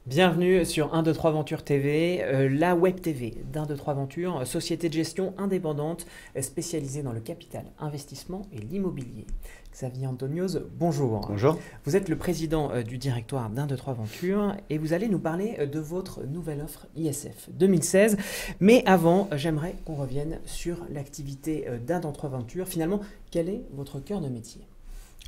Bienvenue sur 1, 2, 3 Ventures TV, la web TV d'1, 2, 3 Ventures, société de gestion indépendante spécialisée dans le capital, investissement et l'immobilier. Xavier Antonios, bonjour. Bonjour. Vous êtes le président du directoire d'1, 2, 3 Ventures et vous allez nous parler de votre nouvelle offre ISF 2016. Mais avant, j'aimerais qu'on revienne sur l'activité d'1, 2, 3 Ventures. Finalement, quel est votre cœur de métier ?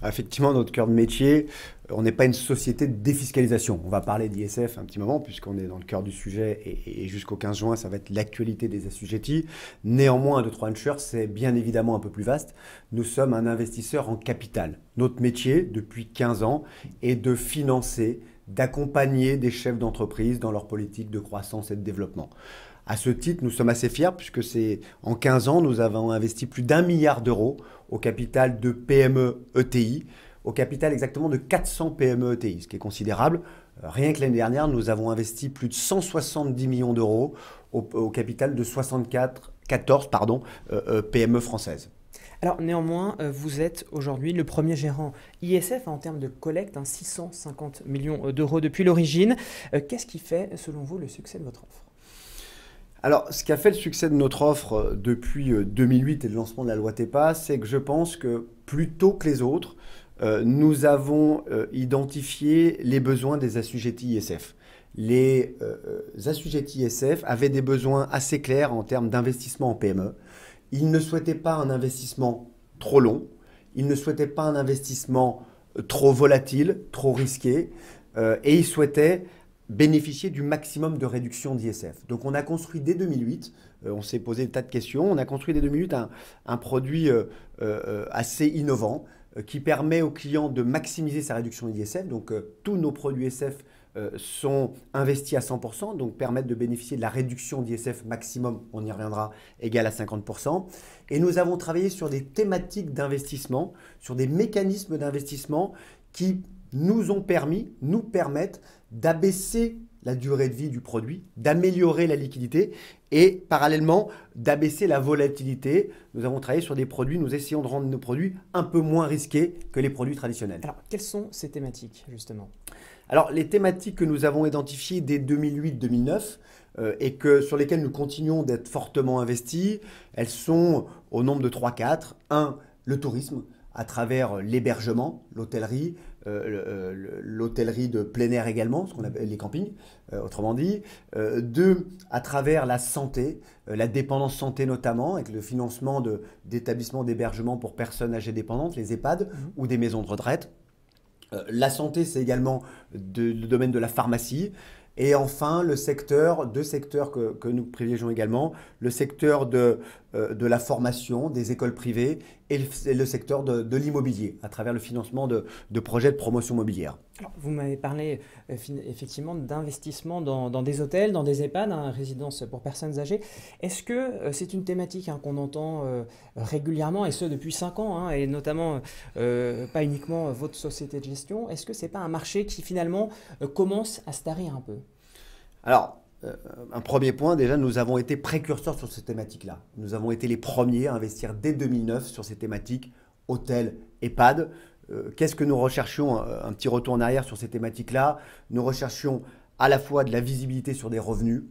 Effectivement, notre cœur de métier, on n'est pas une société de défiscalisation. On va parler d'ISF un petit moment, puisqu'on est dans le cœur du sujet, et jusqu'au 15 juin, ça va être l'actualité des assujettis. Néanmoins, 1, 2, 3 Ventures, c'est bien évidemment un peu plus vaste. Nous sommes un investisseur en capital. Notre métier, depuis 15 ans, est de financer, d'accompagner des chefs d'entreprise dans leur politique de croissance et de développement. À ce titre, nous sommes assez fiers puisque en 15 ans, nous avons investi plus d'1 milliard d'euros au capital de PME ETI, au capital exactement de 400 PME ETI, ce qui est considérable. Rien que l'année dernière, nous avons investi plus de 170 millions d'euros au capital de 14 PME françaises. Alors néanmoins, vous êtes aujourd'hui le premier gérant ISF en termes de collecte, 650 millions d'euros depuis l'origine. Qu'est-ce qui fait, selon vous, le succès de votre offre ? Alors, ce qui a fait le succès de notre offre depuis 2008 et le lancement de la loi TEPA, c'est que je pense que plus tôt que les autres, nous avons identifié les besoins des assujettis ISF. Les assujettis ISF avaient des besoins assez clairs en termes d'investissement en PME. Ils ne souhaitaient pas un investissement trop long, ils ne souhaitaient pas un investissement trop volatile, trop risqué, et ils souhaitaient bénéficier du maximum de réduction d'ISF. Donc on a construit dès 2008, on s'est posé des tas de questions, on a construit dès 2008 un produit assez innovant qui permet aux clients de maximiser sa réduction d'ISF. Donc tous nos produits ISF sont investis à 100%, donc permettent de bénéficier de la réduction d'ISF maximum, on y reviendra, égale à 50%. Et nous avons travaillé sur des thématiques d'investissement, sur des mécanismes d'investissement qui nous permettent d'abaisser la durée de vie du produit, d'améliorer la liquidité et parallèlement d'abaisser la volatilité. Nous avons travaillé sur des produits, nous essayons de rendre nos produits un peu moins risqués que les produits traditionnels. Alors, quelles sont ces thématiques, justement ? Alors, les thématiques que nous avons identifiées dès 2008-2009 et sur lesquelles nous continuons d'être fortement investis, elles sont au nombre de 3-4. 1, le tourisme, à travers l'hébergement, l'hôtellerie, l'hôtellerie de plein air également, ce qu'on appelle les campings, autrement dit. 2, à travers la santé, la dépendance santé notamment, avec le financement d'établissements d'hébergement pour personnes âgées dépendantes, les EHPAD ou des maisons de retraite. La santé, c'est également le domaine de la pharmacie. Et enfin, deux secteurs que nous privilégions également, le secteur de la formation, des écoles privées et le secteur de l'immobilier, à travers le financement de projets de promotion immobilière. Alors, vous m'avez parlé effectivement d'investissement dans des hôtels, dans des EHPAD, résidences pour personnes âgées. Est-ce que c'est une thématique qu'on entend régulièrement, et ce depuis 5 ans, et notamment pas uniquement votre société de gestion? Est-ce que ce n'est pas un marché qui finalement commence à se tarir un peu? Alors, un premier point, déjà, nous avons été précurseurs sur ces thématiques-là. Nous avons été les premiers à investir dès 2009 sur ces thématiques hôtels, EHPAD. Qu'est-ce que nous recherchions? Un petit retour en arrière sur ces thématiques-là. Nous recherchions à la fois de la visibilité sur des revenus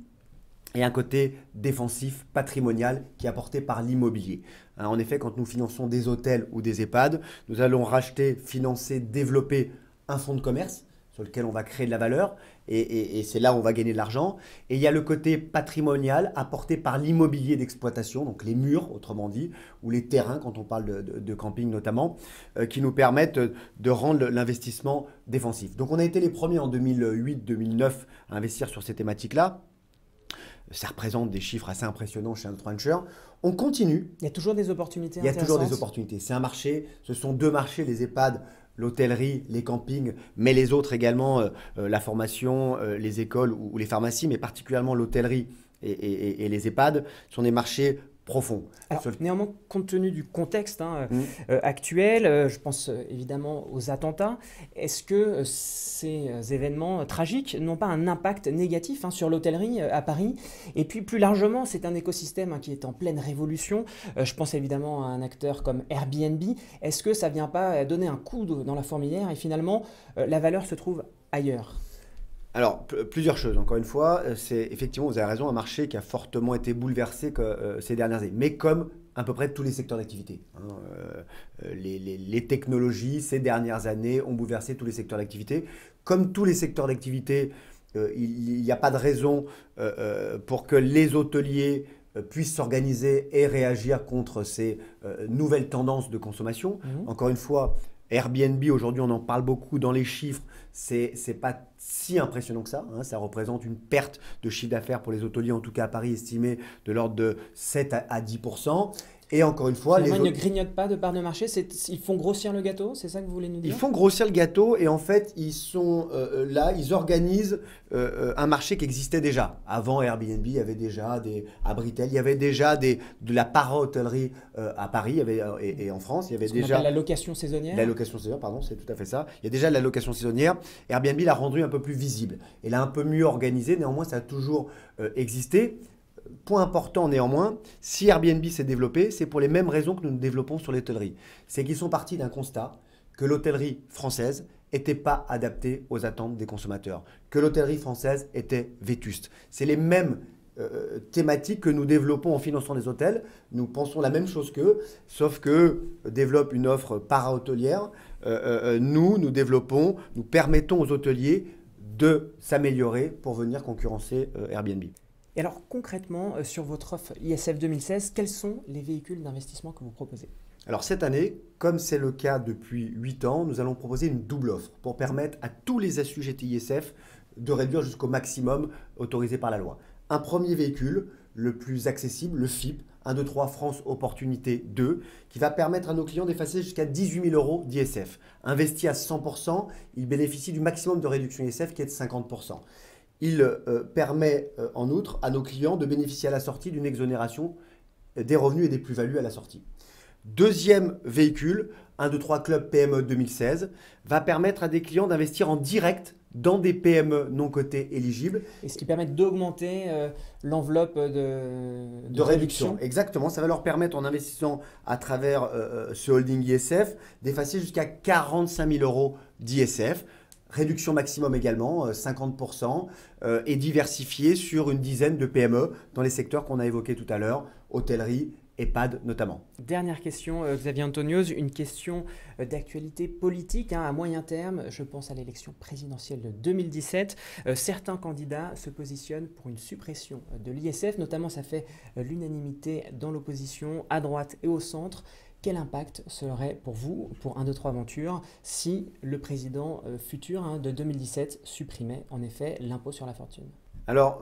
et un côté défensif, patrimonial, qui est apporté par l'immobilier. En effet, quand nous finançons des hôtels ou des EHPAD, nous allons racheter, financer, développer un fonds de commerce sur lequel on va créer de la valeur et c'est là où on va gagner de l'argent. Et il y a le côté patrimonial apporté par l'immobilier d'exploitation, donc les murs autrement dit, ou les terrains quand on parle de camping notamment, qui nous permettent de rendre l'investissement défensif. Donc on a été les premiers en 2008-2009 à investir sur ces thématiques-là. Ça représente des chiffres assez impressionnants chez 1, 2, 3 Ventures. On continue. Il y a toujours des opportunités Il y a intéressantes. toujours des opportunités. C'est un marché, ce sont deux marchés, les EHPAD, l'hôtellerie, les campings, mais les autres également, la formation, les écoles ou les pharmacies, mais particulièrement l'hôtellerie et les EHPAD, sont des marchés profonds. Alors, néanmoins, compte tenu du contexte actuel, je pense évidemment aux attentats, est-ce que ces événements tragiques n'ont pas un impact négatif sur l'hôtellerie à Paris? Et puis plus largement, c'est un écosystème qui est en pleine révolution. Je pense évidemment à un acteur comme Airbnb. Est-ce que ça ne vient pas donner un coup dans la fourmilière et finalement la valeur se trouve ailleurs? Alors, plusieurs choses. Encore une fois, c'est effectivement, vous avez raison, un marché qui a fortement été bouleversé ces dernières années. Mais comme à peu près tous les secteurs d'activité, hein, les technologies, ces dernières années, ont bouleversé tous les secteurs d'activité. Comme tous les secteurs d'activité, il n'y a pas de raison pour que les hôteliers puissent s'organiser et réagir contre ces nouvelles tendances de consommation. Encore une fois, Airbnb, aujourd'hui, on en parle beaucoup dans les chiffres, c'est pas si impressionnant que ça, hein. Ça représente une perte de chiffre d'affaires pour les hôteliers, en tout cas à Paris, estimée de l'ordre de 7 à 10%. Et encore une fois, ils ne grignotent pas de part de marché, ils font grossir le gâteau, c'est ça que vous voulez nous dire? Ils font grossir le gâteau et en fait, ils sont là, ils organisent un marché qui existait déjà. Avant Airbnb, il y avait déjà à Britel, il y avait déjà de la para-hôtellerie à Paris et en France. Il y avait déjà la location saisonnière. La location saisonnière, pardon, c'est tout à fait ça. Il y a déjà de la location saisonnière. Airbnb l'a rendu un peu plus visible et l'a un peu mieux organisé. Néanmoins, ça a toujours existé. Point important néanmoins, si Airbnb s'est développé, c'est pour les mêmes raisons que nous nous développons sur l'hôtellerie. C'est qu'ils sont partis d'un constat que l'hôtellerie française n'était pas adaptée aux attentes des consommateurs, que l'hôtellerie française était vétuste. C'est les mêmes thématiques que nous développons en finançant les hôtels. Nous pensons la même chose qu'eux, sauf qu'eux développent une offre para-hôtelière. Nous développons, nous permettons aux hôteliers de s'améliorer pour venir concurrencer Airbnb. Et alors concrètement, sur votre offre ISF 2016, quels sont les véhicules d'investissement que vous proposez? Alors cette année, comme c'est le cas depuis 8 ans, nous allons proposer une double offre pour permettre à tous les assujettis ISF de réduire jusqu'au maximum autorisé par la loi. Un premier véhicule, le plus accessible, le FIP, 1, 2, 3 France Opportunité 2, qui va permettre à nos clients d'effacer jusqu'à 18 000 euros d'ISF. Investi à 100%, il bénéficie du maximum de réduction ISF qui est de 50%. Il permet en outre à nos clients de bénéficier à la sortie d'une exonération des revenus et des plus-values à la sortie. Deuxième véhicule, 1, 2, 3 Club PME 2016, va permettre à des clients d'investir en direct dans des PME non cotées éligibles. Et ce qui permet d'augmenter l'enveloppe de réduction. Exactement, ça va leur permettre en investissant à travers ce holding ISF d'effacer jusqu'à 45 000 euros d'ISF. Réduction maximum également, 50%, et diversifié sur une dizaine de PME dans les secteurs qu'on a évoqués tout à l'heure, hôtellerie, EHPAD notamment. Dernière question, Xavier Anthonioz, une question d'actualité politique à moyen terme. Je pense à l'élection présidentielle de 2017. Certains candidats se positionnent pour une suppression de l'ISF, notamment ça fait l'unanimité dans l'opposition, à droite et au centre. Quel impact serait pour vous, pour 1, 2, 3 Aventure, si le président futur de 2017 supprimait en effet l'impôt sur la fortune? Alors,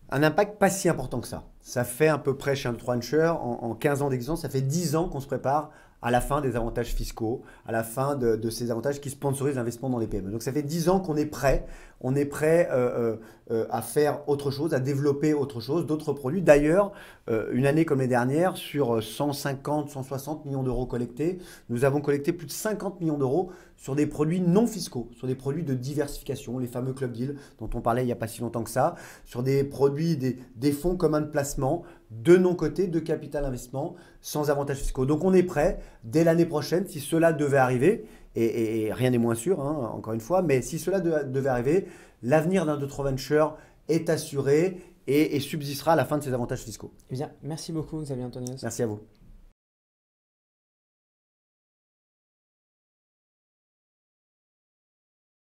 un impact pas si important que ça. Ça fait à peu près chez 1, 2, 3 Venture, en 15 ans d'existence, ça fait 10 ans qu'on se prépare à la fin des avantages fiscaux, à la fin de ces avantages qui sponsorisent l'investissement dans les PME. Donc ça fait 10 ans qu'on est prêt, à faire autre chose, à développer autre chose, d'autres produits. D'ailleurs, une année comme les dernières, sur 150, 160 millions d'euros collectés, nous avons collecté plus de 50 millions d'euros sur des produits non fiscaux, sur des produits de diversification, les fameux club deals dont on parlait il n'y a pas si longtemps que ça, sur des produits, des fonds communs de placement, de non-cotés, de capital investissement, sans avantages fiscaux. Donc on est prêt dès l'année prochaine, si cela devait arriver, et rien n'est moins sûr, hein, encore une fois, mais si cela devait arriver, l'avenir d'un 1, 2, 3 Venture est assuré et subsistera à la fin de ces avantages fiscaux. Eh bien, merci beaucoup Xavier Anthonioz. Merci à vous.